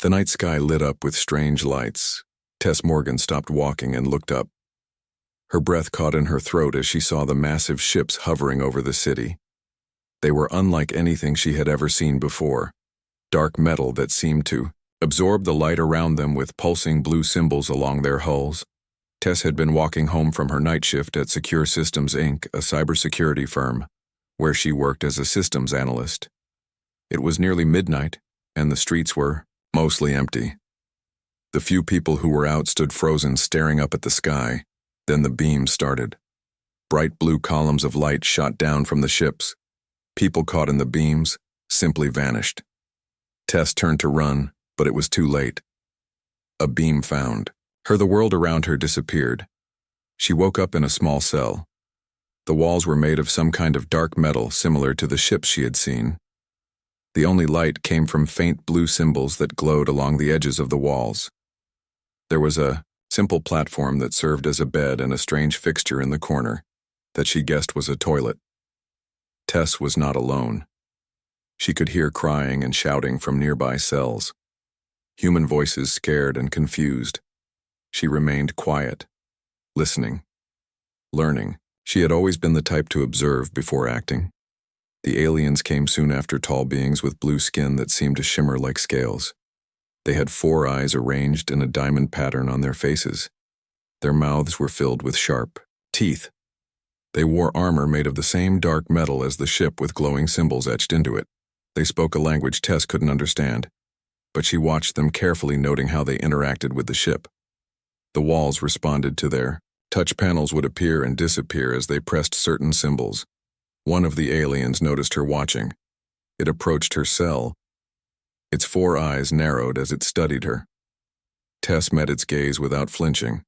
The night sky lit up with strange lights. Tess Morgan stopped walking and looked up. Her breath caught in her throat as she saw the massive ships hovering over the city. They were unlike anything she had ever seen before. Dark metal that seemed to absorb the light around them with pulsing blue symbols along their hulls. Tess had been walking home from her night shift at Secure Systems Inc., a cybersecurity firm, where she worked as a systems analyst. It was nearly midnight, and the streets were mostly empty. The few people who were out stood frozen, staring up at the sky. Then the beams started. Bright blue columns of light shot down from the ships. People caught in the beams simply vanished. Tess turned to run, but it was too late. A beam found her. The world around her disappeared. She woke up in a small cell. The walls were made of some kind of dark metal similar to the ships she had seen. The only light came from faint blue symbols that glowed along the edges of the walls. There was a simple platform that served as a bed and a strange fixture in the corner that she guessed was a toilet. Tess was not alone. She could hear crying and shouting from nearby cells. Human voices, scared and confused. She remained quiet, listening, learning. She had always been the type to observe before acting. The aliens came soon after, tall beings with blue skin that seemed to shimmer like scales. They had 4 eyes arranged in a diamond pattern on their faces. Their mouths were filled with sharp teeth. They wore armor made of the same dark metal as the ship with glowing symbols etched into it. They spoke a language Tess couldn't understand, but she watched them carefully, noting how they interacted with the ship. The walls responded to their touch. Panels would appear and disappear as they pressed certain symbols. One of the aliens noticed her watching. It approached her cell. Its 4 eyes narrowed as it studied her. Tess met its gaze without flinching.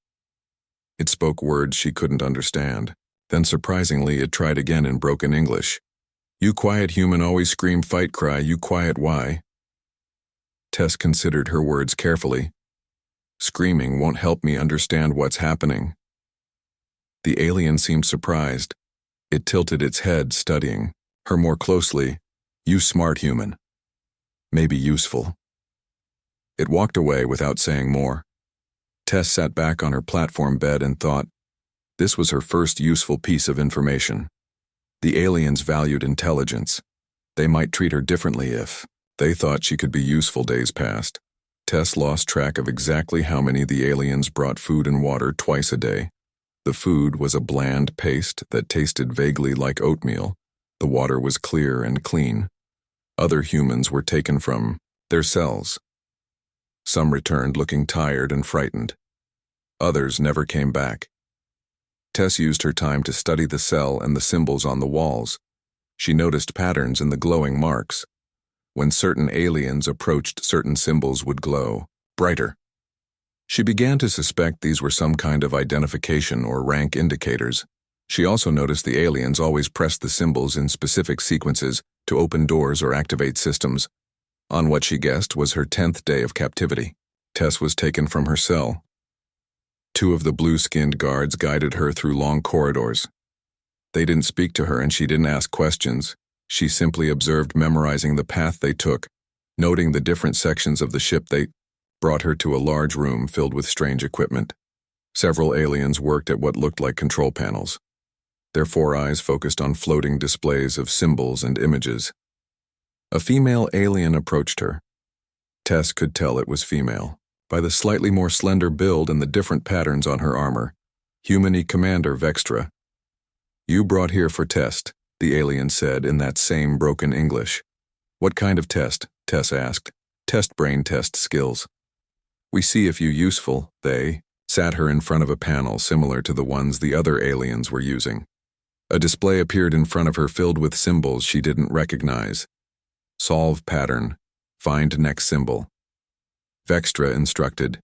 It spoke words she couldn't understand. Then surprisingly, it tried again in broken English. "You quiet human always scream fight cry, you quiet why?" Tess considered her words carefully. "Screaming won't help me understand what's happening." The alien seemed surprised. It tilted its head, studying her more closely. "You smart human. Maybe useful." It walked away without saying more. Tess sat back on her platform bed and thought. This was her first useful piece of information. The aliens valued intelligence. They might treat her differently if they thought she could be useful. Days passed. Tess lost track of exactly how many the aliens brought food and water twice a day. The food was a bland paste that tasted vaguely like oatmeal. The water was clear and clean. Other humans were taken from their cells. Some returned looking tired and frightened. Others never came back. Tess used her time to study the cell and the symbols on the walls. She noticed patterns in the glowing marks. When certain aliens approached, certain symbols would glow brighter. She began to suspect these were some kind of identification or rank indicators. She also noticed the aliens always pressed the symbols in specific sequences to open doors or activate systems. On what she guessed was her 10th day of captivity, Tess was taken from her cell. 2 of the blue-skinned guards guided her through long corridors. They didn't speak to her and she didn't ask questions. She simply observed, memorizing the path they took, noting the different sections of the ship. They brought her to a large room filled with strange equipment. Several aliens worked at what looked like control panels. Their 4 eyes focused on floating displays of symbols and images. A female alien approached her. Tess could tell it was female by the slightly more slender build and the different patterns on her armor. Human-y Commander Vextra. "You brought here for test," the alien said in that same broken English. "What kind of test?" Tess asked. "Test brain test skills. We see if you useful." They sat her in front of a panel similar to the ones the other aliens were using. A display appeared in front of her filled with symbols she didn't recognize. Solve pattern. Find next symbol. Vextra instructed.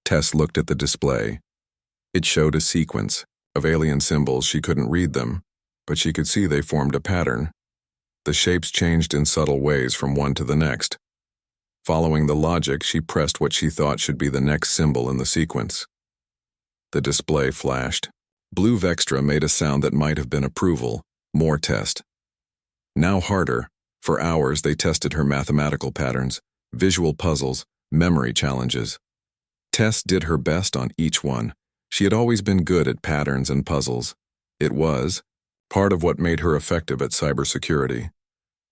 Tess looked at the display. It showed a sequence of alien symbols. She couldn't read them, but she could see they formed a pattern. The shapes changed in subtle ways from one to the next. Following the logic, she pressed what she thought should be the next symbol in the sequence. The display flashed. Blue. Vextra made a sound that might have been approval. More test. Now harder. For hours they tested her mathematical patterns, visual puzzles, memory challenges. Tess did her best on each one. She had always been good at patterns and puzzles. It was part of what made her effective at cybersecurity.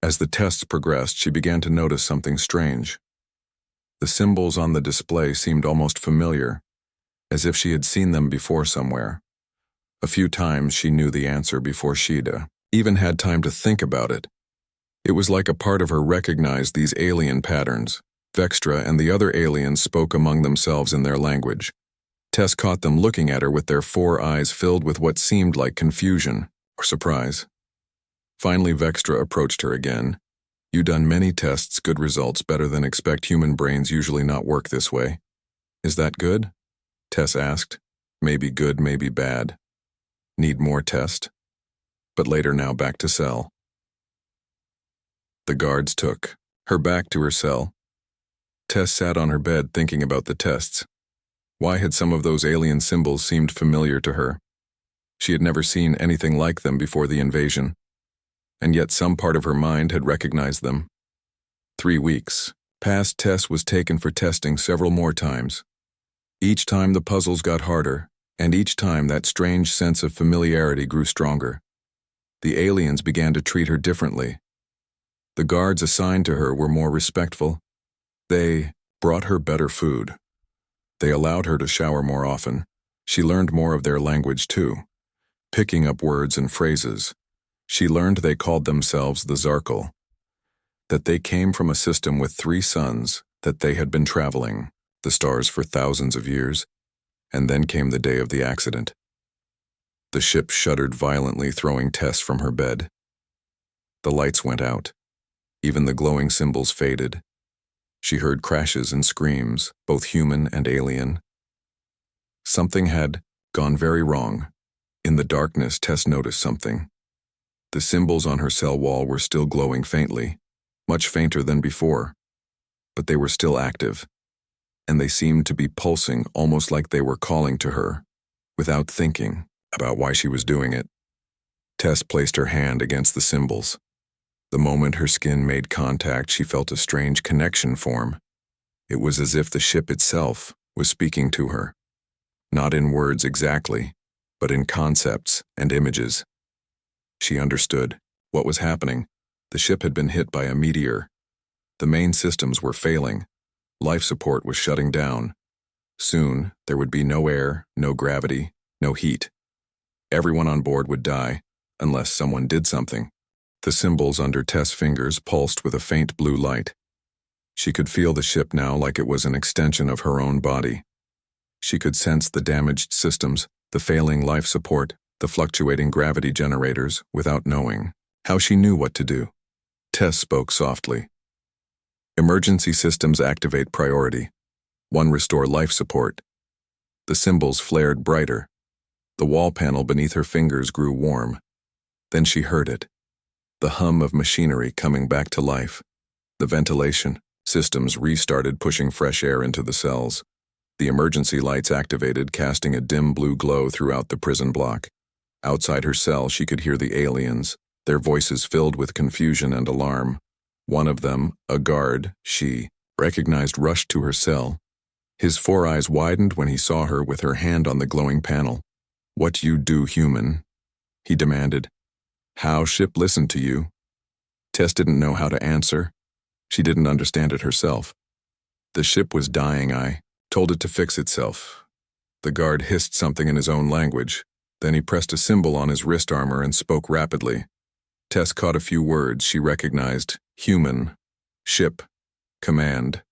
As the tests progressed, she began to notice something strange. The symbols on the display seemed almost familiar, as if she had seen them before somewhere. A few times she knew the answer before she'd even had time to think about it. It was like a part of her recognized these alien patterns. Vextra and the other aliens spoke among themselves in their language. Tess caught them looking at her with their 4 eyes filled with what seemed like confusion or surprise. Finally, Vextra approached her again. "You done many tests, good results, better than expect. Human brains usually not work this way. Is that good?" Tess asked. "Maybe good, maybe bad. Need more test?" But later now back to cell. The guards took her back to her cell. Tess sat on her bed thinking about the tests. Why had some of those alien symbols seemed familiar to her? She had never seen anything like them before the invasion, and yet some part of her mind had recognized them. 3 weeks passed. Tess was taken for testing several more times. Each time the puzzles got harder, and each time that strange sense of familiarity grew stronger. The aliens began to treat her differently. The guards assigned to her were more respectful. They brought her better food. They allowed her to shower more often. She learned more of their language too, picking up words and phrases. She learned they called themselves the Zarkal, that they came from a system with 3 suns, that they had been traveling the stars for thousands of years, and then came the day of the accident. The ship shuddered violently, throwing Tess from her bed. The lights went out. Even the glowing symbols faded. She heard crashes and screams, both human and alien. Something had gone very wrong. In the darkness, Tess noticed something. The symbols on her cell wall were still glowing faintly, much fainter than before, but they were still active, and they seemed to be pulsing almost like they were calling to her, without thinking about why she was doing it. Tess placed her hand against the symbols. The moment her skin made contact, she felt a strange connection form. It was as if the ship itself was speaking to her, not in words exactly, but in concepts and images. She understood what was happening. The ship had been hit by a meteor. The main systems were failing. Life support was shutting down. Soon, there would be no air, no gravity, no heat. Everyone on board would die, unless someone did something. The symbols under Tess' fingers pulsed with a faint blue light. She could feel the ship now like it was an extension of her own body. She could sense the damaged systems, the failing life support, the fluctuating gravity generators, without knowing how she knew what to do. Tess spoke softly. "Emergency systems activate priority. 1, restore life support." The symbols flared brighter. The wall panel beneath her fingers grew warm. Then she heard it. The hum of machinery coming back to life. The ventilation systems restarted, pushing fresh air into the cells. The emergency lights activated, casting a dim blue glow throughout the prison block. Outside her cell, she could hear the aliens, their voices filled with confusion and alarm. One of them, a guard she recognized, rushed to her cell. His 4 eyes widened when he saw her with her hand on the glowing panel. "What you do, human?" he demanded. "How ship listened to you?" Tess didn't know how to answer. She didn't understand it herself. "The ship was dying. I told it to fix itself." The guard hissed something in his own language. Then he pressed a symbol on his wrist armor and spoke rapidly. Tess caught a few words she recognized: human, ship, command,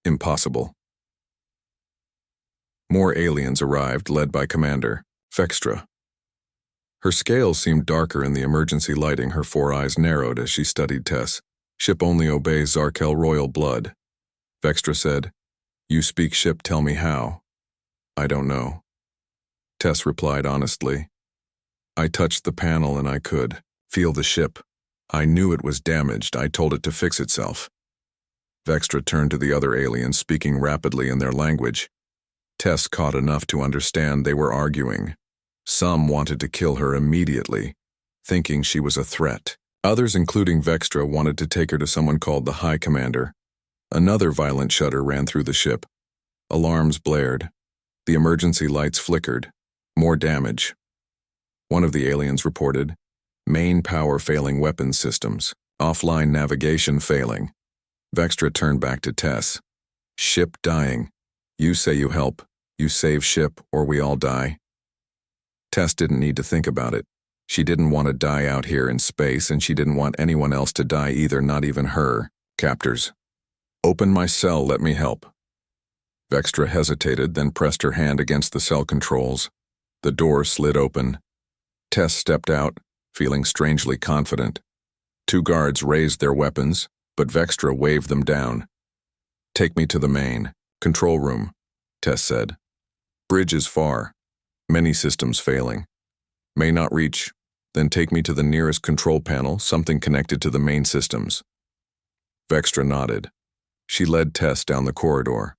impossible. More aliens arrived, led by Commander Vextra. Her scales seemed darker in the emergency lighting. Her 4 eyes narrowed as she studied Tess. "Ship only obeys Zarkel royal blood." Vextra said, "You speak ship, tell me how." "I don't know." Tess replied honestly. "I touched the panel and I could feel the ship. I knew it was damaged. I told it to fix itself." Vextra turned to the other aliens, speaking rapidly in their language. Tess caught enough to understand they were arguing. Some wanted to kill her immediately, thinking she was a threat. Others, including Vextra, wanted to take her to someone called the High Commander. Another violent shudder ran through the ship. Alarms blared. The emergency lights flickered. More damage. One of the aliens reported, main power failing weapons systems, offline navigation failing. Vextra turned back to Tess. Ship dying. You say you help, you save ship, or we all die. Tess didn't need to think about it. She didn't want to die out here in space, and she didn't want anyone else to die either, not even her captors. Open my cell, let me help. Vextra hesitated, then pressed her hand against the cell controls. The door slid open. Tess stepped out, feeling strangely confident. Two guards raised their weapons, but Vextra waved them down. Take me to the main control room, Tess said. Bridge is far. Many systems failing. May not reach. Then take me to the nearest control panel, something connected to the main systems. Vextra nodded. She led Tess down the corridor.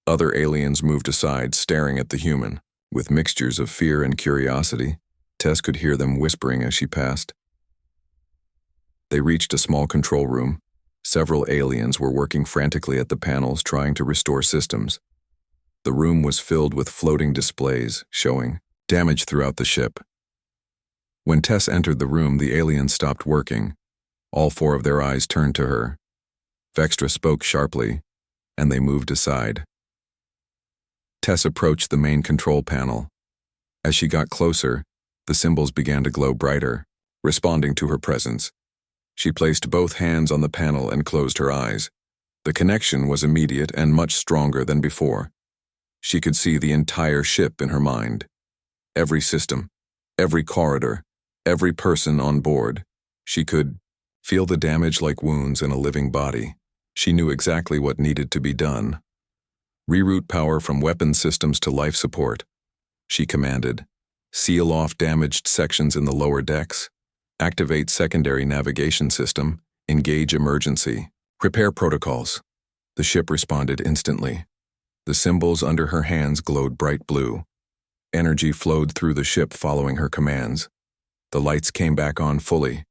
Other aliens moved aside, staring at the human. With mixtures of fear and curiosity, Tess could hear them whispering as she passed. They reached a small control room. Several aliens were working frantically at the panels, trying to restore systems. The room was filled with floating displays, showing damage throughout the ship. When Tess entered the room, the aliens stopped working. All four of their eyes turned to her. Vextra spoke sharply, and they moved aside. Tess approached the main control panel. As she got closer, the symbols began to glow brighter, responding to her presence. She placed both hands on the panel and closed her eyes. The connection was immediate and much stronger than before. She could see the entire ship in her mind. Every system, every corridor, every person on board. She could feel the damage like wounds in a living body. She knew exactly what needed to be done. Reroute power from weapon systems to life support. She commanded. Seal off damaged sections in the lower decks. Activate secondary navigation system. Engage emergency. Repair protocols. The ship responded instantly. The symbols under her hands glowed bright blue. Energy flowed through the ship following her commands. The lights came back on fully.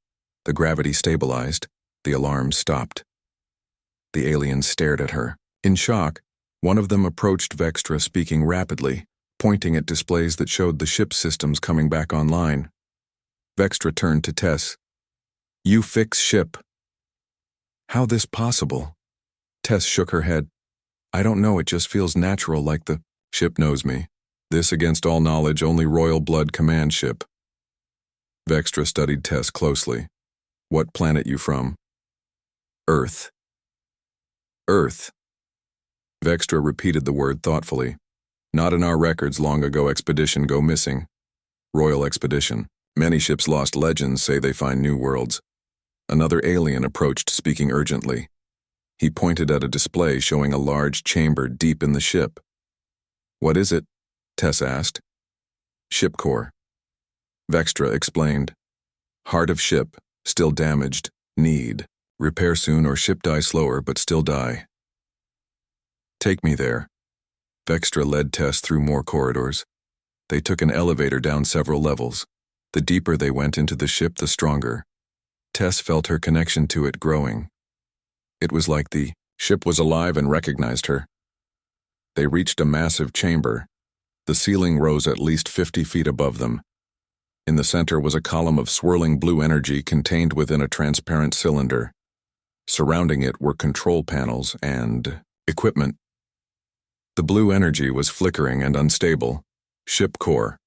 The gravity stabilized. The alarms stopped. The aliens stared at her. In shock, one of them approached Vextra, speaking rapidly, pointing at displays that showed the ship's systems coming back online. Vextra turned to Tess. You fix ship. How this possible? Tess shook her head. I don't know, it just feels natural, like the ship knows me. This against all knowledge, only royal blood command ship. Vextra studied Tess closely. What planet you from? Earth. Earth. Vextra repeated the word thoughtfully. Not in our records, long ago expedition go missing. Royal expedition. Many ships lost, legends say they find new worlds. Another alien approached, speaking urgently. He pointed at a display showing a large chamber deep in the ship. What is it? Tess asked. Ship core. Vextra explained. Heart of ship, still damaged, need. Repair soon or ship die slower but still die. Take me there. Vextra led Tess through more corridors. They took an elevator down several levels. The deeper they went into the ship, the stronger. Tess felt her connection to it growing. It was like the ship was alive and recognized her. They reached a massive chamber. The ceiling rose at least 50 feet above them. In the center was a column of swirling blue energy contained within a transparent cylinder. Surrounding it were control panels and equipment. The blue energy was flickering and unstable. Ship core.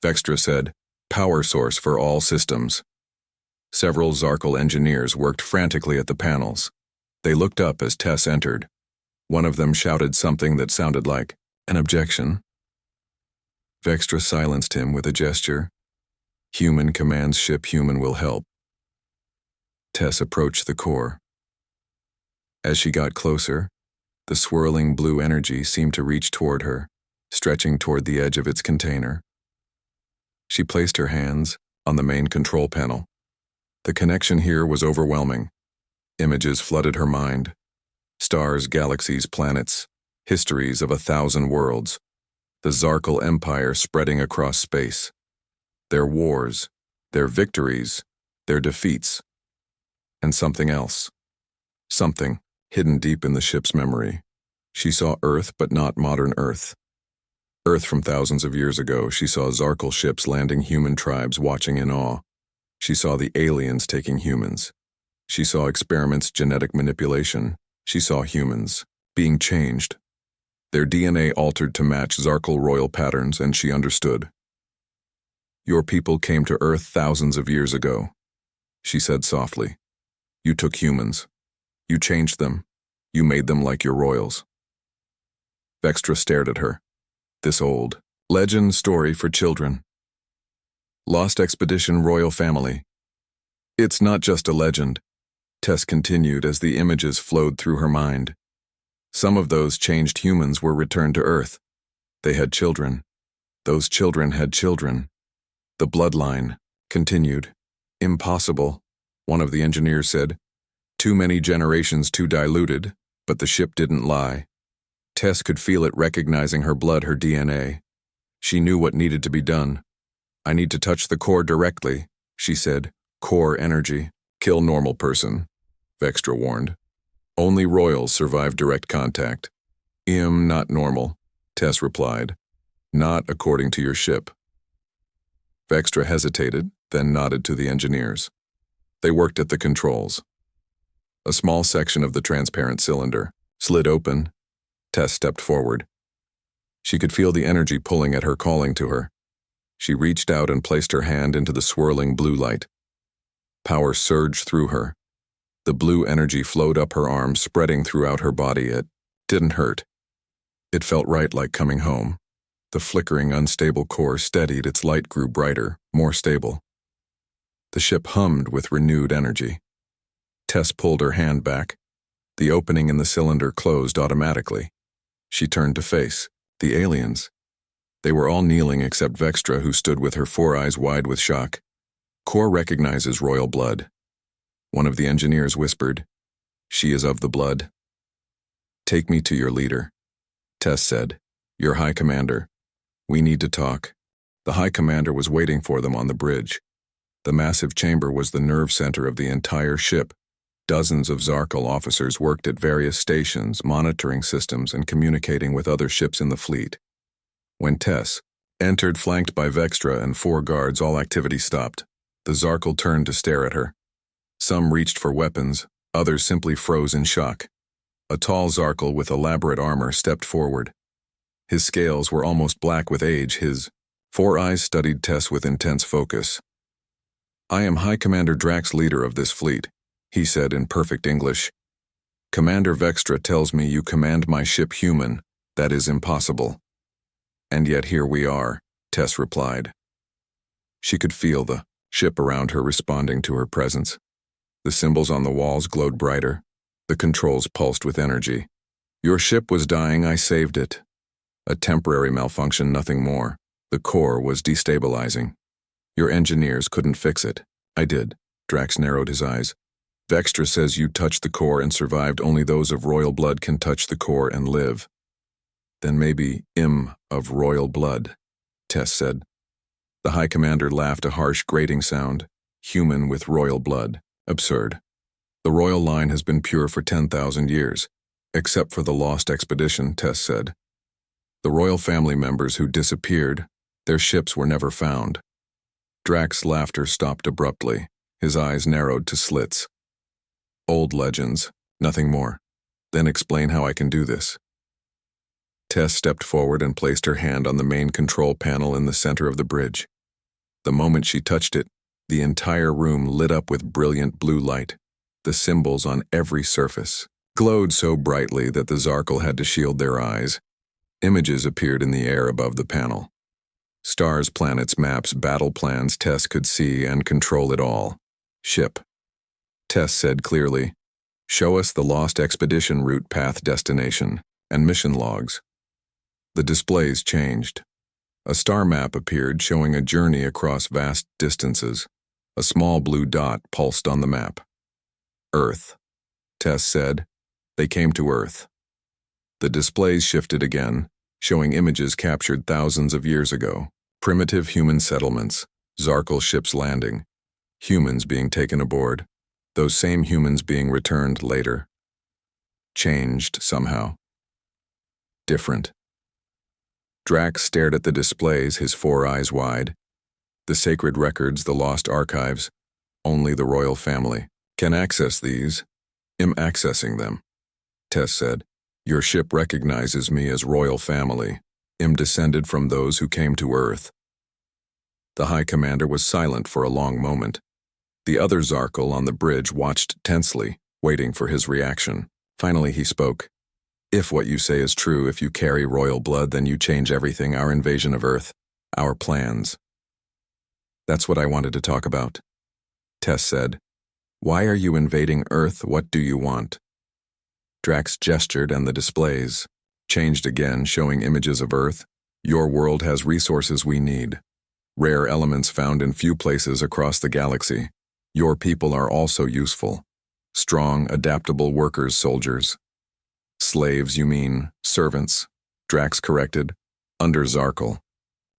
Vextra said, power source for all systems. Several Zarkal engineers worked frantically at the panels. They looked up as Tess entered. One of them shouted something that sounded like an objection. Vextra silenced him with a gesture. Human commands ship, human will help. Tess approached the core. As she got closer, the swirling blue energy seemed to reach toward her, stretching toward the edge of its container. She placed her hands on the main control panel. The connection here was overwhelming. Images flooded her mind. Stars, galaxies, planets, histories of 1,000 worlds. The Zarkal Empire spreading across space. Their wars, their victories, their defeats. And something else. Something hidden deep in the ship's memory. She saw Earth, but not modern Earth. Earth from thousands of years ago. She saw Zarkal ships landing, human tribes watching in awe. She saw the aliens taking humans. She saw experiments, genetic manipulation. She saw humans being changed. Their DNA altered to match Zarkal royal patterns, and she understood. Your people came to Earth thousands of years ago, she said softly. You took humans. You changed them. You made them like your royals. Vextra stared at her. This old legend story for children. Lost expedition royal family. It's not just a legend, Tess continued as the images flowed through her mind. Some of those changed humans were returned to Earth. They had children. Those children had children. The bloodline continued. Impossible, one of the engineers said. Too many generations, too diluted, but the ship didn't lie. Tess could feel it recognizing her blood, her DNA. She knew what needed to be done. I need to touch the core directly, she said. Core energy. Kill normal person, Vextra warned. Only royals survive direct contact. Not normal, Tess replied. Not according to your ship. Vextra hesitated, then nodded to the engineers. They worked at the controls. A small section of the transparent cylinder slid open. Tess stepped forward. She could feel the energy pulling at her, calling to her. She reached out and placed her hand into the swirling blue light. Power surged through her. The blue energy flowed up her arm, spreading throughout her body. It didn't hurt. It felt right, like coming home. The flickering, unstable core steadied, its light grew brighter, more stable. The ship hummed with renewed energy. Tess pulled her hand back. The opening in the cylinder closed automatically. She turned to face the aliens. They were all kneeling except Vextra, who stood with her 4 eyes wide with shock. Core recognizes royal blood. One of the engineers whispered, She is of the blood. Take me to your leader, Tess said. Your High Commander. We need to talk. The High Commander was waiting for them on the bridge. The massive chamber was the nerve center of the entire ship. Dozens of Zarkal officers worked at various stations, monitoring systems and communicating with other ships in the fleet. When Tess entered, flanked by Vextra and 4 guards, all activity stopped. The Zarkal turned to stare at her. Some reached for weapons, others simply froze in shock. A tall Zarkal with elaborate armor stepped forward. His scales were almost black with age. His 4 eyes studied Tess with intense focus. I am High Commander Drax, leader of this fleet, he said in perfect English. Commander Vextra tells me you command my ship human. That is impossible. And yet here we are, Tess replied. She could feel the ship around her responding to her presence. The symbols on the walls glowed brighter. The controls pulsed with energy. Your ship was dying, I saved it. A temporary malfunction, nothing more. The core was destabilizing. Your engineers couldn't fix it. I did. Drax narrowed his eyes. Vextra says you touched the core and survived. Only those of royal blood can touch the core and live. Then maybe of royal blood, Tess said. The High Commander laughed, a harsh, grating sound. Human with royal blood. Absurd. The royal line has been pure for 10,000 years, except for the lost expedition, Tess said. The royal family members who disappeared, their ships were never found. Drax's laughter stopped abruptly. His eyes narrowed to slits. Old legends, nothing more. Then explain how I can do this. Tess stepped forward and placed her hand on the main control panel in the center of the bridge. The moment she touched it, the entire room lit up with brilliant blue light. The symbols on every surface glowed so brightly that the Zarkal had to shield their eyes. Images appeared in the air above the panel. Stars, planets, maps, battle plans. Tess could see and control it all. Ship. Tess said clearly, Show us the lost expedition route, path, destination, and mission logs. The displays changed. A star map appeared showing a journey across vast distances. A small blue dot pulsed on the map. Earth. Tess said. They came to Earth. The displays shifted again, showing images captured thousands of years ago. Primitive human settlements, Zarkal ships landing, humans being taken aboard, those same humans being returned later. Changed somehow. Different. Drax stared at the displays, his 4 eyes wide. The sacred records, the lost archives. Only the royal family can access these. I'm accessing them. Tess said, "Your ship recognizes me as royal family. I'm descended from those who came to Earth." The High Commander was silent for a long moment. The other Zarkal on the bridge watched tensely, waiting for his reaction. Finally he spoke. "If what you say is true, if you carry royal blood, then you change everything, our invasion of Earth, our plans." "That's what I wanted to talk about," Tess said. "Why are you invading Earth? What do you want?" Drax gestured and the displays changed again, showing images of Earth. "Your world has resources we need. Rare elements found in few places across the galaxy. Your people are also useful. Strong, adaptable workers, soldiers." "Slaves, you mean? Servants," Drax corrected. "Under Zarkal.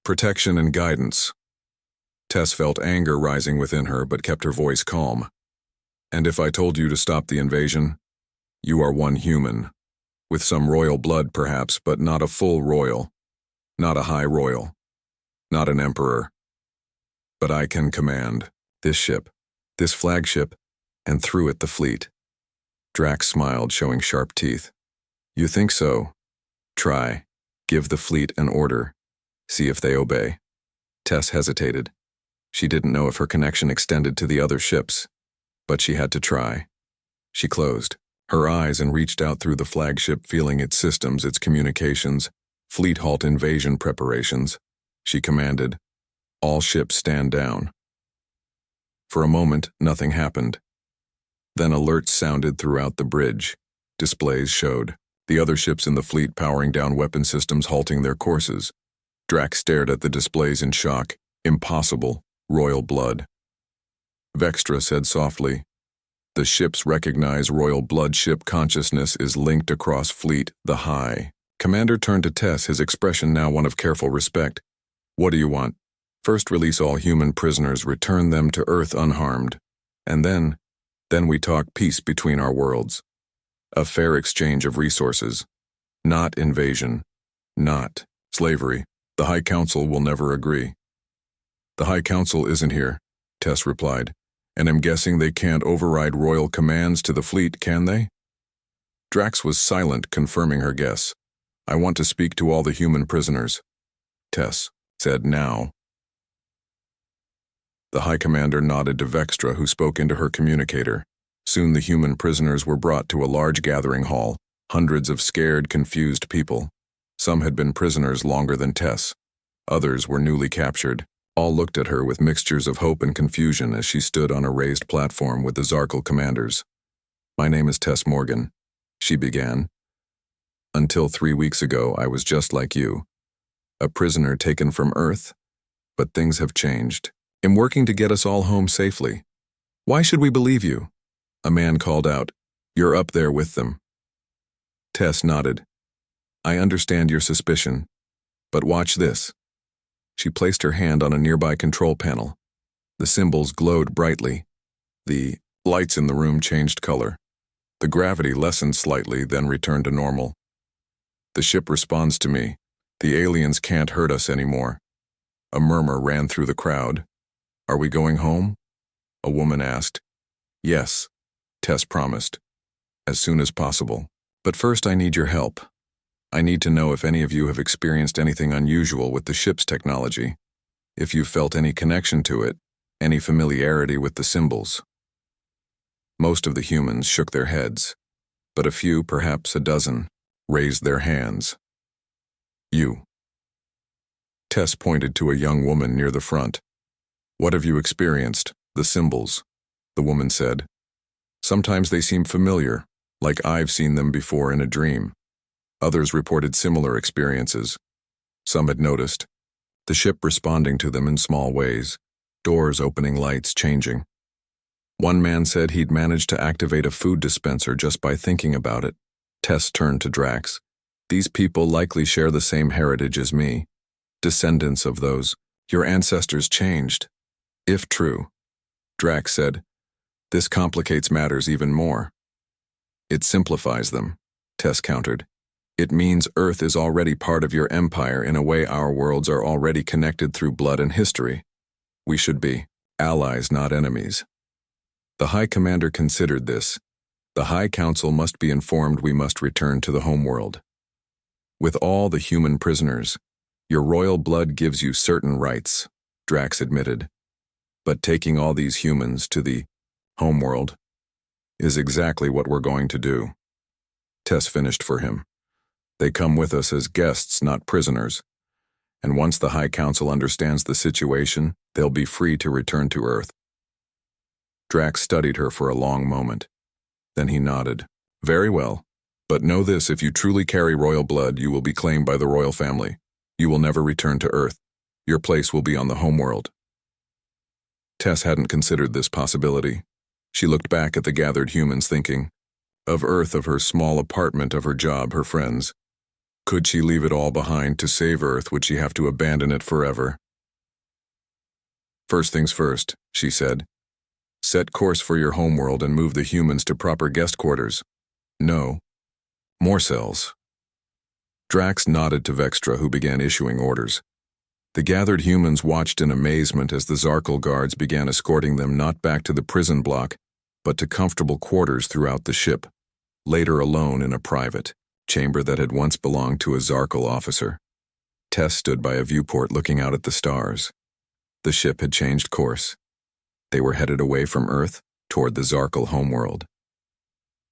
Protection and guidance." Tess felt anger rising within her, but kept her voice calm. "And if I told you to stop the invasion? You are one human. With some royal blood, perhaps, but not a full royal. Not a high royal. Not an emperor. But I can command this ship, this flagship, and through it the fleet." Drax smiled, showing sharp teeth. "You think so? Try. Give the fleet an order. See if they obey." Tess hesitated. She didn't know if her connection extended to the other ships, but she had to try. She closed her eyes and reached out through the flagship, feeling its systems, its communications, fleet halt invasion preparations. She commanded, "All ships stand down." For a moment, nothing happened. Then alerts sounded throughout the bridge. Displays showed the other ships in the fleet powering down weapon systems, halting their courses. Drax stared at the displays in shock. Impossible. Royal blood. Vextra said softly, "The ships recognize royal blood. Ship consciousness is linked across fleet. The High Commander turned to Tess, his expression now one of careful respect. "What do you want?" "First release all human prisoners, return them to Earth unharmed. And then we talk peace between our worlds. A fair exchange of resources. Not invasion. Not slavery. The High Council will never agree." "The High Council isn't here," Tess replied, "and I'm guessing they can't override royal commands to the fleet, can they?" Drax was silent, confirming her guess. "I want to speak to all the human prisoners," Tess said now. The High Commander nodded to Vextra, who spoke into her communicator. Soon the human prisoners were brought to a large gathering hall, hundreds of scared, confused people. Some had been prisoners longer than Tess. Others were newly captured. All looked at her with mixtures of hope and confusion as she stood on a raised platform with the Zarkal commanders. "My name is Tess Morgan," she began. "Until 3 weeks ago, I was just like you. A prisoner taken from Earth. But things have changed. I'm working to get us all home safely." "Why should we believe you?" A man called out. "You're up there with them." Tess nodded. "I understand your suspicion. But watch this." She placed her hand on a nearby control panel. The symbols glowed brightly. The lights in the room changed color. The gravity lessened slightly, then returned to normal. "The ship responds to me. The aliens can't hurt us anymore." A murmur ran through the crowd. "Are we going home?" a woman asked. "Yes," Tess promised. "As soon as possible. But first I need your help. I need to know if any of you have experienced anything unusual with the ship's technology. If you've felt any connection to it, any familiarity with the symbols." Most of the humans shook their heads, but a few, perhaps a dozen, raised their hands. "You." Tess pointed to a young woman near the front. "What have you experienced?" "The symbols," the woman said. "Sometimes they seem familiar, like I've seen them before in a dream." Others reported similar experiences. Some had noticed the ship responding to them in small ways, doors opening, lights changing. One man said he'd managed to activate a food dispenser just by thinking about it. Tess turned to Drax. "These people likely share the same heritage as me. Descendants of those. Your ancestors changed." "If true," Drax said, "this complicates matters even more." It simplifies them, Tess countered. It means Earth is already part of your empire in a way our worlds are already connected through blood and history. We should be allies, not enemies. The High Commander considered this. The High Council must be informed we must return to the homeworld. With all the human prisoners, your royal blood gives you certain rights, Drax admitted. But taking all these humans to the homeworld is exactly what we're going to do. Tess finished for him. They come with us as guests, not prisoners. And once the High Council understands the situation, they'll be free to return to Earth. Drax studied her for a long moment. Then he nodded. Very well. But know this, if you truly carry royal blood, you will be claimed by the royal family. You will never return to Earth. Your place will be on the homeworld. Tess hadn't considered this possibility. She looked back at the gathered humans thinking, of Earth, of her small apartment, of her job, her friends. Could she leave it all behind to save Earth? Would she have to abandon it forever? First things first, she said. Set course for your homeworld and move the humans to proper guest quarters. No. More cells. Drax nodded to Vextra, who began issuing orders. The gathered humans watched in amazement as the Zarkal guards began escorting them not back to the prison block, but to comfortable quarters throughout the ship, later alone in a private chamber that had once belonged to a Zarkal officer. Tess stood by a viewport looking out at the stars. The ship had changed course. They were headed away from Earth toward the Zarkal homeworld.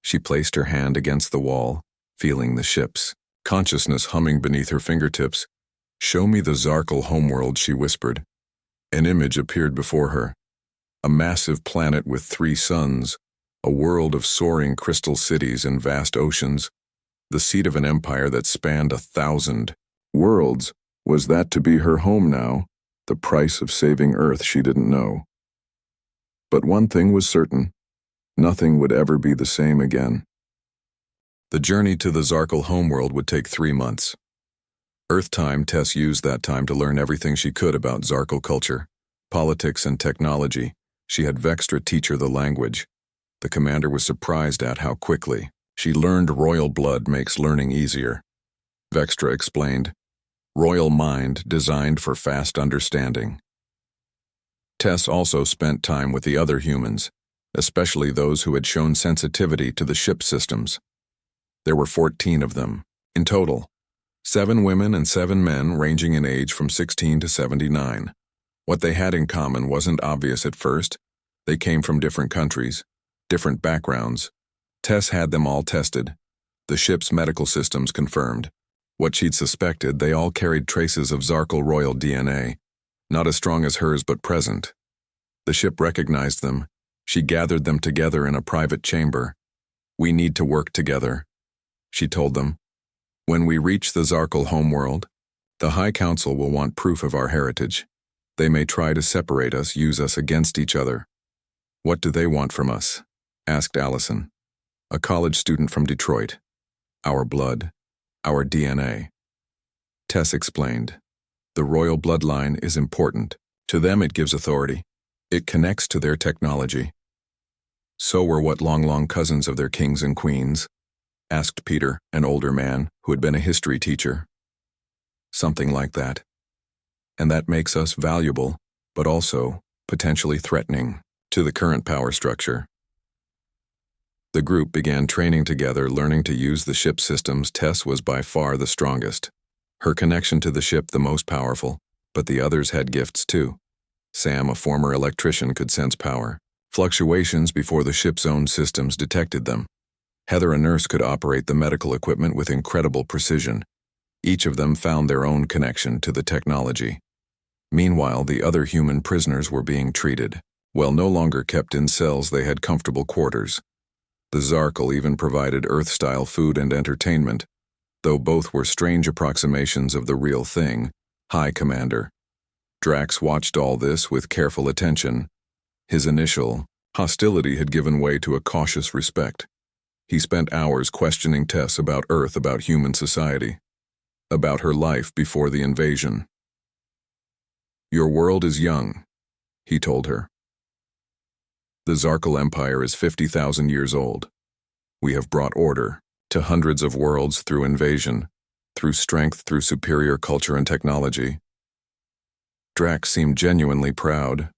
She placed her hand against the wall, feeling the ship's consciousness humming beneath her fingertips. Show me the Zarkal homeworld, she whispered. An image appeared before her. A massive planet with 3 suns, a world of soaring crystal cities and vast oceans, the seat of an empire that spanned 1,000 worlds. Was that to be her home now? The price of saving Earth she didn't know. But one thing was certain. Nothing would ever be the same again. The journey to the Zarkal homeworld would take 3 months. Earth time, Tess used that time to learn everything she could about Zarkal culture, politics, and technology. She had Vextra teach her the language. The commander was surprised at how quickly she learned royal blood makes learning easier. Vextra explained, royal mind designed for fast understanding. Tess also spent time with the other humans, especially those who had shown sensitivity to the ship systems. There were 14 of them, in total, 7 women and 7 men ranging in age from 16 to 79. What they had in common wasn't obvious at first. They came from different countries, different backgrounds. Tess had them all tested. The ship's medical systems confirmed. What she'd suspected, they all carried traces of Zarkal royal DNA, not as strong as hers but present. The ship recognized them. She gathered them together in a private chamber. We need to work together, she told them. When we reach the Zarkal homeworld, the High Council will want proof of our heritage. They may try to separate us, use us against each other. What do they want from us? Asked Allison, a college student from Detroit. Our blood, our DNA. Tess explained. The royal bloodline is important. To them it gives authority. It connects to their technology. So we're what long cousins of their kings and queens? Asked Peter, an older man who had been a history teacher. Something like that. And that makes us valuable, but also potentially threatening to the current power structure. The group began training together, learning to use the ship systems. Tess was by far the strongest. Her connection to the ship the most powerful, but the others had gifts too. Sam, a former electrician, could sense power. Fluctuations before the ship's own systems detected them. Heather, a nurse, could operate the medical equipment with incredible precision. Each of them found their own connection to the technology. Meanwhile, the other human prisoners were being treated. While no longer kept in cells, they had comfortable quarters. The Zarkal even provided Earth-style food and entertainment, though both were strange approximations of the real thing. High Commander. Drax watched all this with careful attention. His initial hostility had given way to a cautious respect. He spent hours questioning Tess about Earth, about human society, about her life before the invasion. Your world is young, he told her. The Zarkal Empire is 50,000 years old. We have brought order to hundreds of worlds through invasion, through strength, through superior culture and technology. Drax seemed genuinely proud.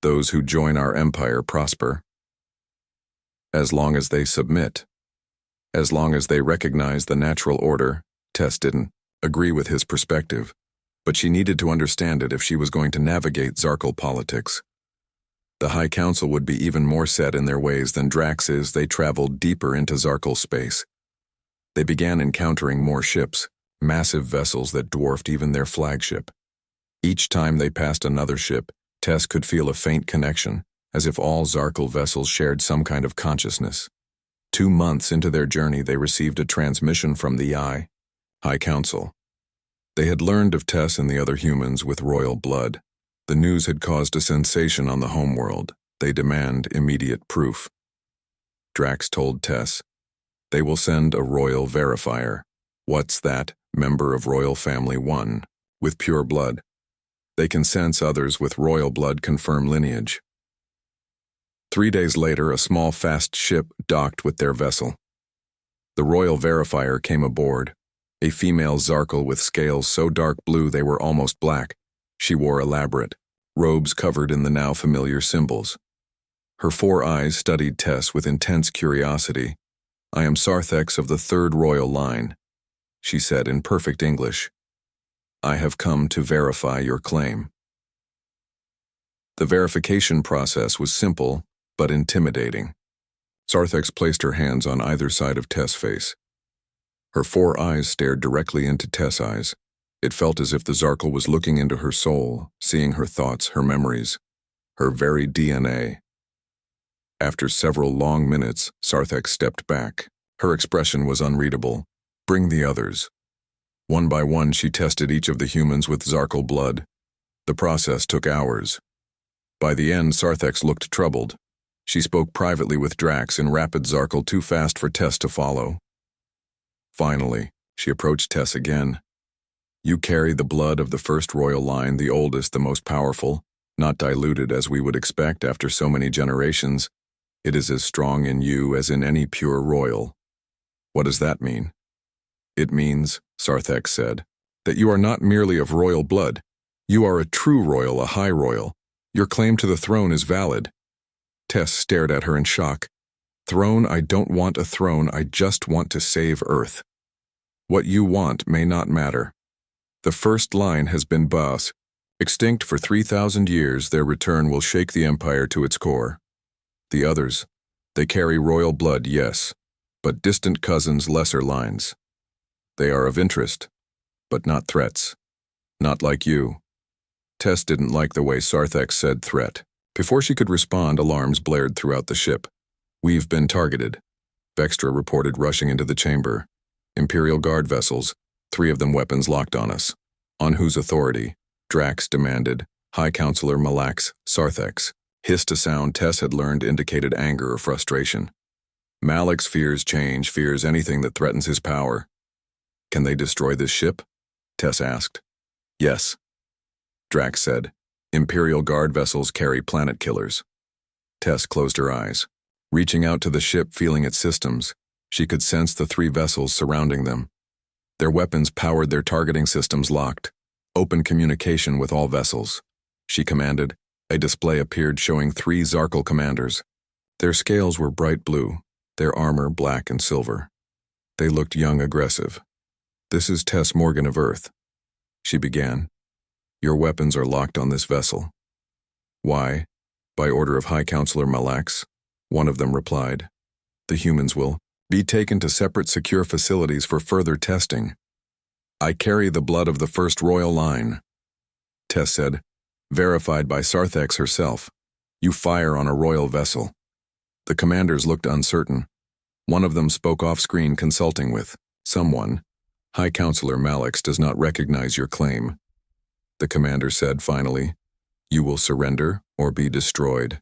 Those who join our empire prosper. As long as they submit. As long as they recognize the natural order. Tess didn't agree with his perspective, but she needed to understand it if she was going to navigate Zarkal politics. The High Council would be even more set in their ways than Drax is. They traveled deeper into Zarkal space. They began encountering more ships, massive vessels that dwarfed even their flagship. Each time they passed another ship, Tess could feel a faint connection, as if all Zarkal vessels shared some kind of consciousness. 2 months into their journey, they received a transmission from the High Council. They had learned of Tess and the other humans with royal blood. The news had caused a sensation on the homeworld. They demand immediate proof. Drax told Tess, "They will send a royal verifier." What's that? Member of royal family 1, with pure blood. They can sense others with royal blood confirm lineage. 3 days later, a small fast ship docked with their vessel. The royal verifier came aboard, a female Zarkal with scales so dark blue they were almost black. She wore elaborate robes covered in the now familiar symbols. Her 4 eyes studied Tess with intense curiosity. "I am Sarthex of the 3rd Royal Line," she said in perfect English. "I have come to verify your claim." The verification process was simple but intimidating. Sarthex placed her hands on either side of Tess' face. Her 4 eyes stared directly into Tess' eyes. It felt as if the Zarkal was looking into her soul, seeing her thoughts, her memories, her very DNA. After several long minutes, Sarthex stepped back. Her expression was unreadable. "Bring the others." One by one, she tested each of the humans with Zarkal blood. The process took hours. By the end, Sarthex looked troubled. She spoke privately with Drax in rapid Zarkal, too fast for Tess to follow. Finally, she approached Tess again. "You carry the blood of the 1st Royal Line, the oldest, the most powerful, not diluted as we would expect after so many generations. It is as strong in you as in any pure royal." "What does that mean?" "It means," Sarthex said, "that you are not merely of royal blood. You are a true royal, a high royal. Your claim to the throne is valid." Tess stared at her in shock. "Throne? I don't want a throne. I just want to save Earth. What you want may not matter. The 1st line has been boss. Extinct for 3,000 years, their return will shake the Empire to its core. The others, they carry royal blood, yes, but distant cousins, lesser lines. They are of interest, but not threats. Not like you." Tess didn't like the way Sarthex said threat. Before she could respond, alarms blared throughout the ship. "We've been targeted," Vextra reported, rushing into the chamber. "Imperial Guard vessels, 3 of them weapons locked on us." "On whose authority?" Drax demanded. High Counselor Malax Sarthex hissed a sound Tess had learned indicated anger or frustration. "Malak's fears change, fears anything that threatens his power." "Can they destroy this ship?" Tess asked. "Yes," Drax said. "Imperial Guard vessels carry planet killers." Tess closed her eyes. Reaching out to the ship, feeling its systems, she could sense the 3 vessels surrounding them. Their weapons powered their targeting systems locked. "Open communication with all vessels," she commanded. A display appeared showing 3 Zarkal commanders. Their scales were bright blue, their armor black and silver. They looked young, aggressive. "This is Tess Morgan of Earth," she began. "Your weapons are locked on this vessel." "Why?" "By order of High Counselor Malax," one of them replied. "The humans will be taken to separate secure facilities for further testing." "I carry the blood of the 1st Royal Line," Tess said, verified by Sarthex herself. "You fire on a royal vessel." The commanders looked uncertain. One of them spoke off-screen, consulting with someone. "High Counselor Malax does not recognize your claim," the commander said finally. "You will surrender or be destroyed."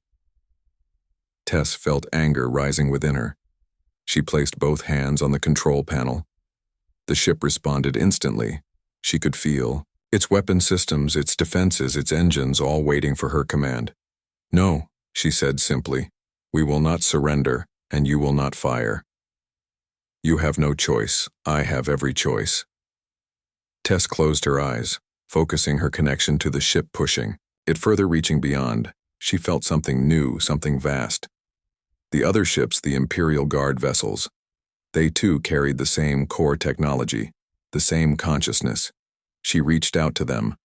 Tess felt anger rising within her. She placed both hands on the control panel. The ship responded instantly. She could feel its weapon systems, its defenses, its engines all waiting for her command. "No," she said simply. "We will not surrender, and you will not fire. You have no choice. I have every choice. Tess closed her eyes, focusing her connection to the ship pushing. It further reaching beyond, she felt something new, something vast. The other ships, the Imperial Guard vessels, they too carried the same core technology, the same consciousness. She reached out to them.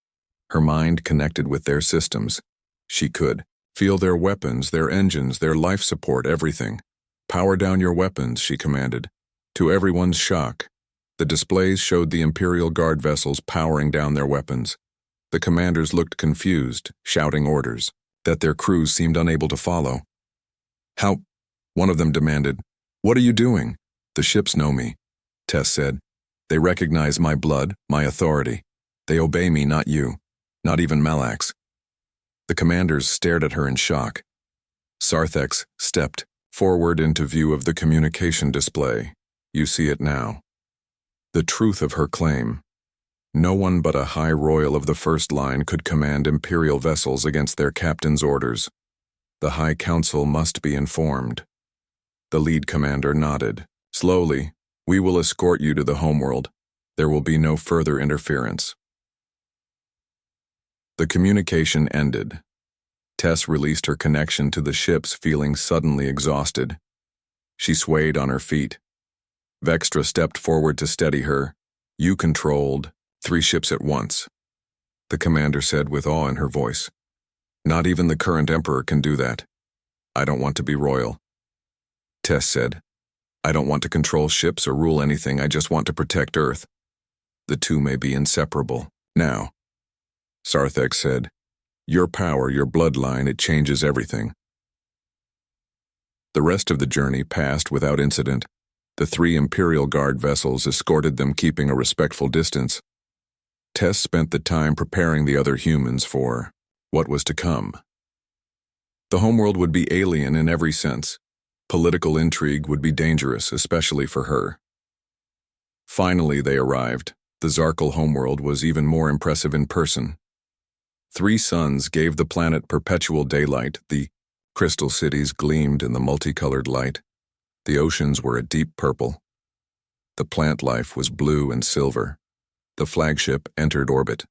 Her mind connected with their systems. She could feel their weapons, their engines, their life support, everything. Power down your weapons, she commanded. To everyone's shock, the displays showed the Imperial Guard vessels powering down their weapons. The commanders looked confused, shouting orders that their crews seemed unable to follow. How? One of them demanded. What are you doing? The ships know me, Tess said. They recognize my blood, my authority. They obey me, not you, not even Malax. The commanders stared at her in shock. Sarthex stepped forward into view of the communication display. You see it now. The truth of her claim. No one but a high royal of the first line could command Imperial vessels against their captain's orders. The High Council must be informed. The lead commander nodded. Slowly, we will escort you to the homeworld. There will be no further interference. The communication ended. Tess released her connection to the ships, feeling suddenly exhausted. She swayed on her feet. Vextra stepped forward to steady her. You controlled 3 ships at once, the commander said with awe in her voice. Not even the current emperor can do that. I don't want to be royal. Tess said, I don't want to control ships or rule anything, I just want to protect Earth. The two may be inseparable. Now, Sarthex said, your power, your bloodline, it changes everything. The rest of the journey passed without incident. The 3 Imperial Guard vessels escorted them, keeping a respectful distance. Tess spent the time preparing the other humans for what was to come. The homeworld would be alien in every sense. Political intrigue would be dangerous, especially for her. Finally, they arrived. The Zarkal homeworld was even more impressive in person. 3 suns gave the planet perpetual daylight. The crystal cities gleamed in the multicolored light. The oceans were a deep purple. The plant life was blue and silver. The flagship entered orbit.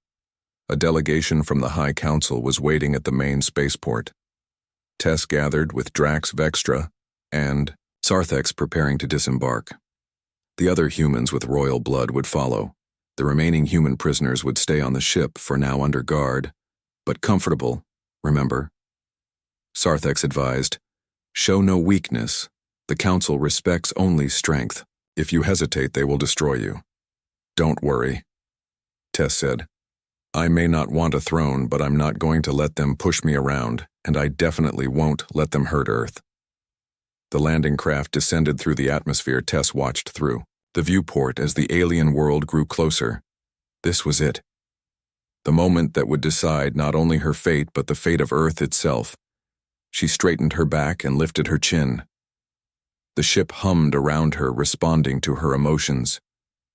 A delegation from the High Council was waiting at the main spaceport. Tess gathered with Drax Vextra and Sarthex preparing to disembark. The other humans with royal blood would follow. The remaining human prisoners would stay on the ship, for now under guard, but comfortable, remember. Sarthex advised, show no weakness. The Council respects only strength. If you hesitate, they will destroy you. Don't worry, Tess said. I may not want a throne, but I'm not going to let them push me around, and I definitely won't let them hurt Earth. The landing craft descended through the atmosphere Tess watched through. The viewport as the alien world grew closer. This was it. The moment that would decide not only her fate but the fate of Earth itself. She straightened her back and lifted her chin. The ship hummed around her, responding to her emotions,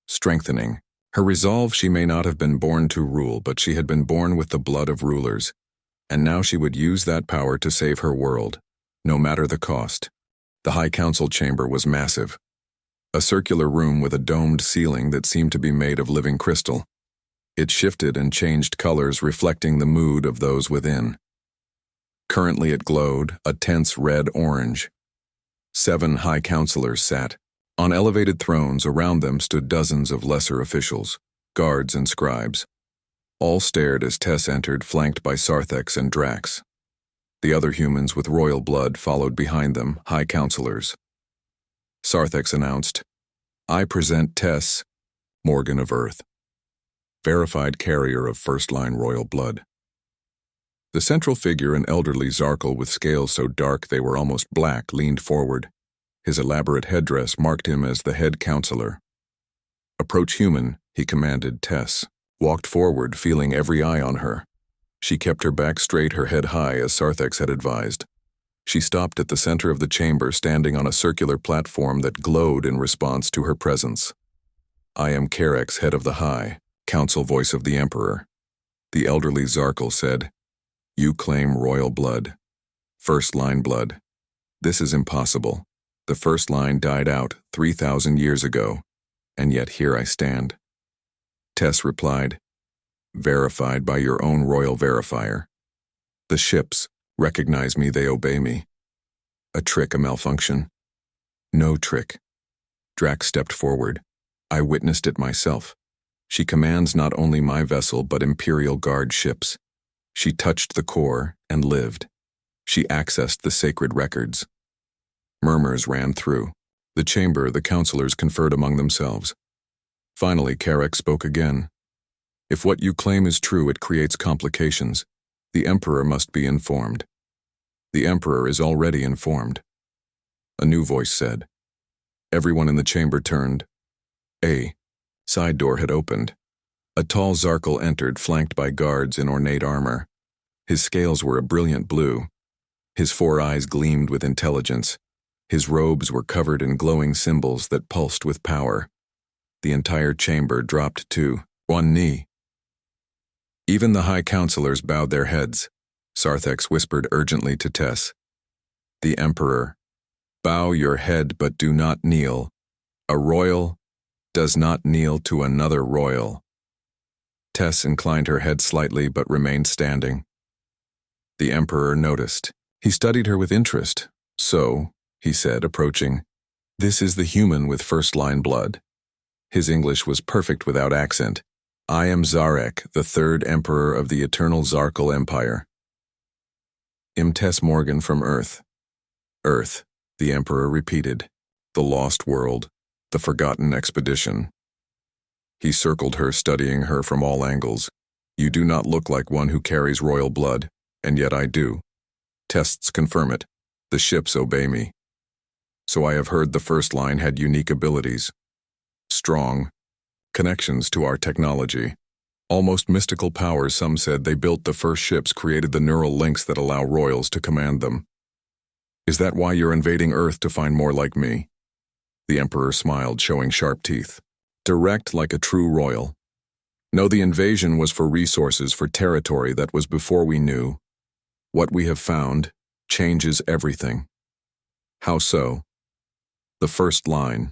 strengthening. Her resolve, she may not have been born to rule, but she had been born with the blood of rulers, and now she would use that power to save her world, no matter the cost. The High Council chamber was massive. A circular room with a domed ceiling that seemed to be made of living crystal. It shifted and changed colors, reflecting the mood of those within. Currently it glowed, a tense red-orange. 7 High Councilors sat. On elevated thrones around them stood dozens of lesser officials, guards and scribes. All stared as Tess entered, flanked by Sarthex and Drax. The other humans with royal blood followed behind them, High Councilors. Sarthex announced, I present Tess, Morgan of Earth, verified carrier of first-line royal blood. The central figure, an elderly Zarkal with scales so dark they were almost black, leaned forward. His elaborate headdress marked him as the head counselor. Approach human, he commanded. Tess walked forward, feeling every eye on her. She kept her back straight, her head high, as Sarthex had advised. She stopped at the center of the chamber, standing on a circular platform that glowed in response to her presence. I am Carex, head of the High Council, voice of the Emperor. The elderly Zarkal said, You claim royal blood. First-line blood. This is impossible. The first line died out 3,000 years ago, and yet here I stand. Tess replied, verified by your own royal verifier. The ships recognize me, they obey me. A trick, a malfunction? No trick. Drax stepped forward. I witnessed it myself. She commands not only my vessel but Imperial Guard ships. She touched the core and lived. She accessed the sacred records. Murmurs ran through the chamber. The counselors conferred among themselves. Finally, Carrick spoke again. If what you claim is true, it creates complications. The Emperor must be informed. The Emperor is already informed. A new voice said. Everyone in the chamber turned. A side door had opened. A tall Zarkal entered, flanked by guards in ornate armor. His scales were a brilliant blue. His 4 eyes gleamed with intelligence. His robes were covered in glowing symbols that pulsed with power. The entire chamber dropped to one knee. Even the high counselors bowed their heads. Sarthex whispered urgently to Tess. The Emperor. Bow your head but do not kneel. A royal does not kneel to another royal. Tess inclined her head slightly but remained standing. The Emperor noticed. He studied her with interest. So, he said, approaching, this is the human with first-line blood. His English was perfect without accent. I am Zarek, the 3rd Emperor of the Eternal Zarkal Empire. Im Tess Morgan from Earth. Earth, the Emperor repeated. The lost world, the forgotten expedition. He circled her, studying her from all angles. You do not look like one who carries royal blood, and yet I do. Tests confirm it. The ships obey me. So I have heard the first line had unique abilities. Strong connections to our technology. Almost mystical powers. Some said they built the first ships, created the neural links that allow royals to command them. Is that why you're invading Earth, to find more like me? The Emperor smiled, showing sharp teeth. Direct like a true royal. No, the invasion was for resources, for territory that was before we knew. What we have found changes everything. How so? The first line.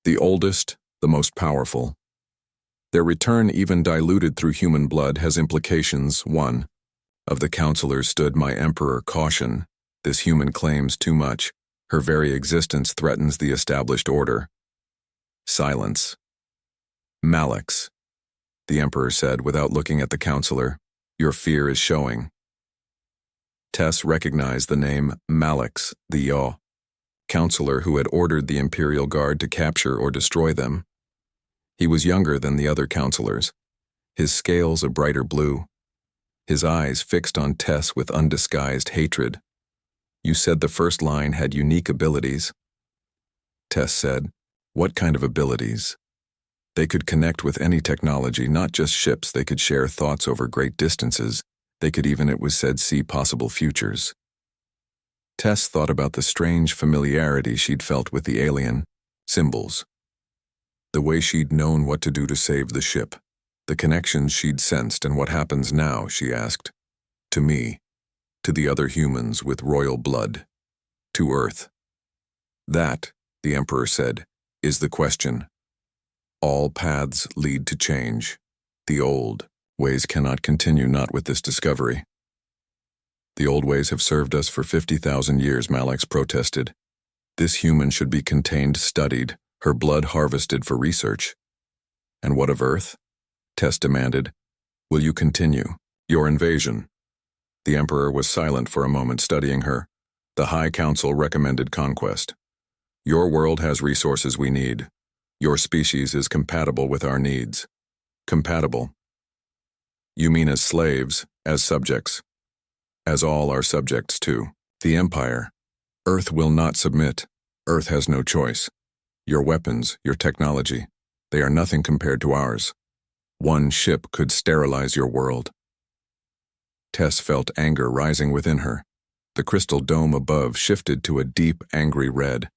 The oldest, the most powerful. Their return, even diluted through human blood, has implications. 1. Of the counselors stood my Emperor. Caution. This human claims too much. Her very existence threatens the established order. Silence. Malix. The Emperor said without looking at the counselor. Your fear is showing. Tess recognized the name Malix, the Yaw counselor who had ordered the Imperial Guard to capture or destroy them. He was younger than the other counselors, his scales a brighter blue, his eyes fixed on Tess with undisguised hatred. You said the first line had unique abilities. Tess said, what kind of abilities? They could connect with any technology, not just ships. They could share thoughts over great distances. They could even, it was said, see possible futures. Tess thought about the strange familiarity she'd felt with the alien symbols. The way she'd known what to do to save the ship. The connections she'd sensed. And what happens now, she asked. To me. To the other humans with royal blood. To Earth. That, the Emperor said, is the question. All paths lead to change. The old ways cannot continue, not with this discovery. The old ways have served us for 50,000 years, Malix protested. This human should be contained, studied, her blood harvested for research. And what of Earth? Tess demanded. Will you continue your invasion? The Emperor was silent for a moment, studying her. The High Council recommended conquest. Your world has resources we need. Your species is compatible with our needs. Compatible. You mean as slaves, as subjects? As all are subjects to the Empire. Earth will not submit. Earth has no choice. Your weapons, your technology, they are nothing compared to ours. One ship could sterilize your world. Tess felt anger rising within her. The crystal dome above shifted to a deep, angry red.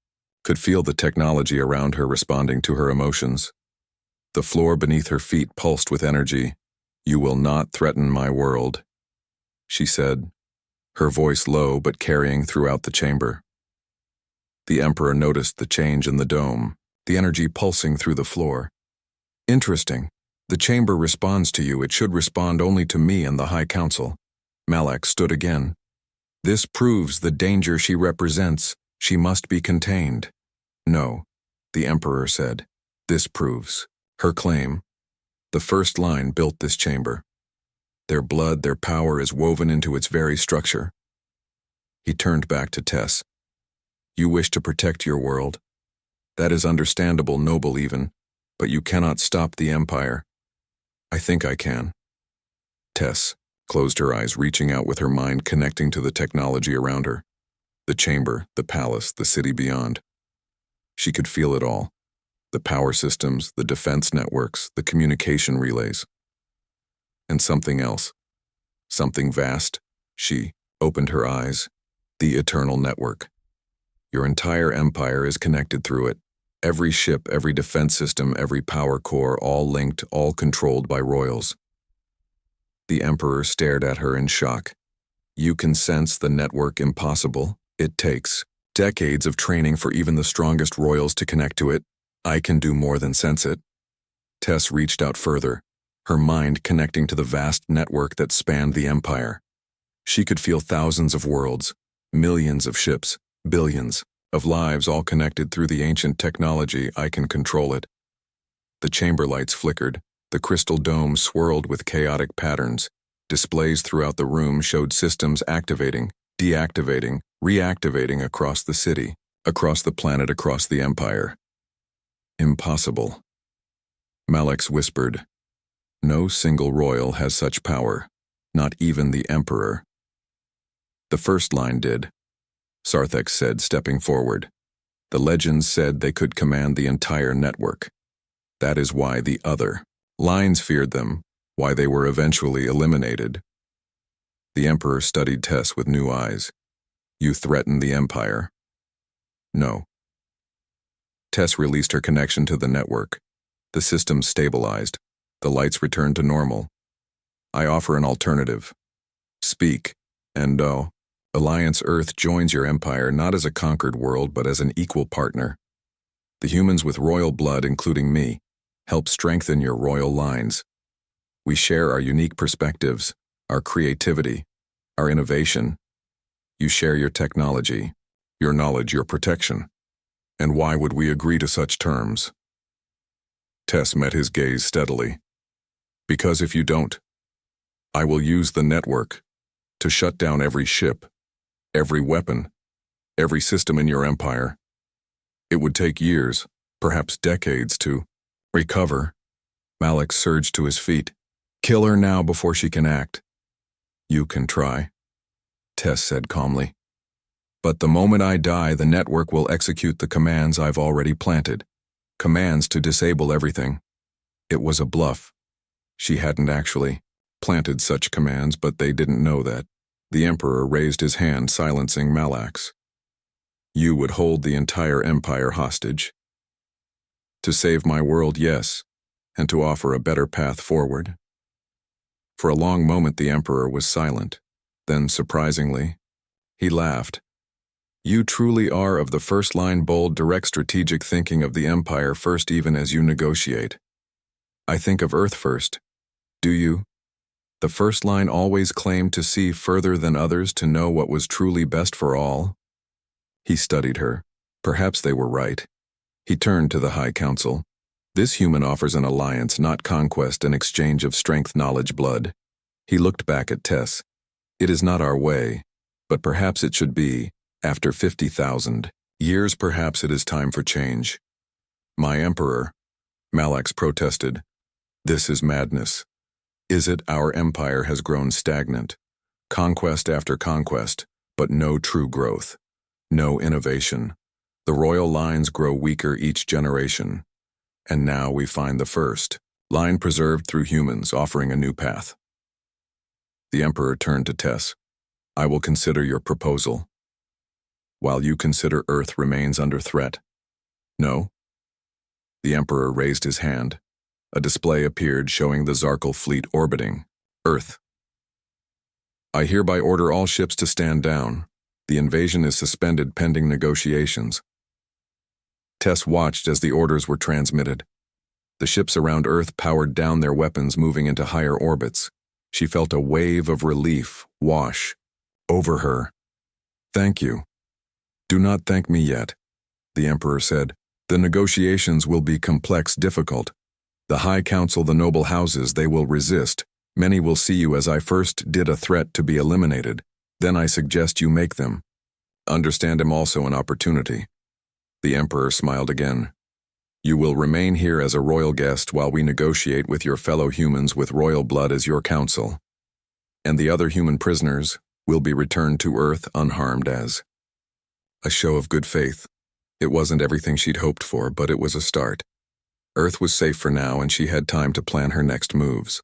Could feel the technology around her responding to her emotions. The floor beneath her feet pulsed with energy. You will not threaten my world, she said, her voice low but carrying throughout the chamber. The Emperor noticed the change in the dome, the energy pulsing through the floor. Interesting. The chamber responds to you. It should respond only to me and the High Council. Malak stood again. This proves the danger she represents. She must be contained. No, the Emperor said. This proves her claim. The first line built this chamber. Their blood, their power is woven into its very structure. He turned back to Tess. You wish to protect your world. That is understandable, noble even, but you cannot stop the Empire. I think I can. Tess closed her eyes, reaching out with her mind, connecting to the technology around her. The chamber, the palace, the city beyond. She could feel it all. The power systems, the defense networks, the communication relays. And something else. Something vast. She opened her eyes. The eternal network. Your entire empire is connected through it. Every ship, every defense system, every power core, all linked, all controlled by royals. The Emperor stared at her in shock. You can sense the network impossible. It takes decades of training for even the strongest royals to connect to it. I can do more than sense it. Tess reached out further, her mind connecting to the vast network that spanned the Empire. She could feel thousands of worlds, millions of ships, billions of lives all connected through the ancient technology. I can control it. The chamber lights flickered. The crystal dome swirled with chaotic patterns. Displays throughout the room showed systems activating, deactivating, reactivating across the city, across the planet, across the Empire. Impossible. Malak whispered. No single royal has such power, not even the Emperor. The first line did, Sarthak said, stepping forward. The legends said they could command the entire network. That is why the other lines feared them, why they were eventually eliminated. The Emperor studied Tess with new eyes. You threaten the Empire? No. Tess released her connection to the network. The system stabilized. The lights returned to normal. I offer an alternative. Speak, and Alliance Earth joins your empire not as a conquered world but as an equal partner. The humans with royal blood, including me, help strengthen your royal lines. We share our unique perspectives, our creativity, our innovation. You share your technology, your knowledge, your protection. And why would we agree to such terms? Tess met his gaze steadily. Because if you don't, I will use the network to shut down every ship, every weapon, every system in your empire. It would take years, perhaps decades, to recover. Malak surged to his feet. Kill her now before she can act. You can try, Tess said calmly. But the moment I die, the network will execute the commands I've already planted. Commands to disable everything. It was a bluff. She hadn't actually planted such commands, but they didn't know that. The Emperor raised his hand, silencing Malak's. You would hold the entire empire hostage? To save my world, yes, and to offer a better path forward. For a long moment the Emperor was silent. Then, surprisingly, he laughed. You truly are of the first line, bold, direct strategic thinking of the Empire first, even as you negotiate. I think of Earth first. Do you? The first line always claimed to see further than others, to know what was truly best for all. He studied her. Perhaps they were right. He turned to the High Council. This human offers an alliance, not conquest, an exchange of strength, knowledge, blood. He looked back at Tess. It is not our way, but perhaps it should be. After 50,000 years, perhaps it is time for change. My Emperor, Malak protested. This is madness. Is it? Our empire has grown stagnant. Conquest after conquest, but no true growth. No innovation. The royal lines grow weaker each generation. And now we find the first line preserved through humans, offering a new path. The Emperor turned to Tess. I will consider your proposal. While you consider Earth remains under threat. No? The Emperor raised his hand. A display appeared showing the Zarkal fleet orbiting Earth. I hereby order all ships to stand down. The invasion is suspended pending negotiations. Tess watched as the orders were transmitted. The ships around Earth powered down their weapons, moving into higher orbits. She felt a wave of relief wash over her. "Thank you." "Do not thank me yet," the Emperor said. "The negotiations will be complex, difficult. The High Council, the noble houses, they will resist. Many will see you as I first did a threat to be eliminated. Then I suggest you make them. Understand him also an opportunity." The Emperor smiled again. "You will remain here as a royal guest while we negotiate with your fellow humans with royal blood as your counsel. And the other human prisoners will be returned to Earth unharmed as." A show of good faith. It wasn't everything she'd hoped for, but it was a start. Earth was safe for now, and she had time to plan her next moves.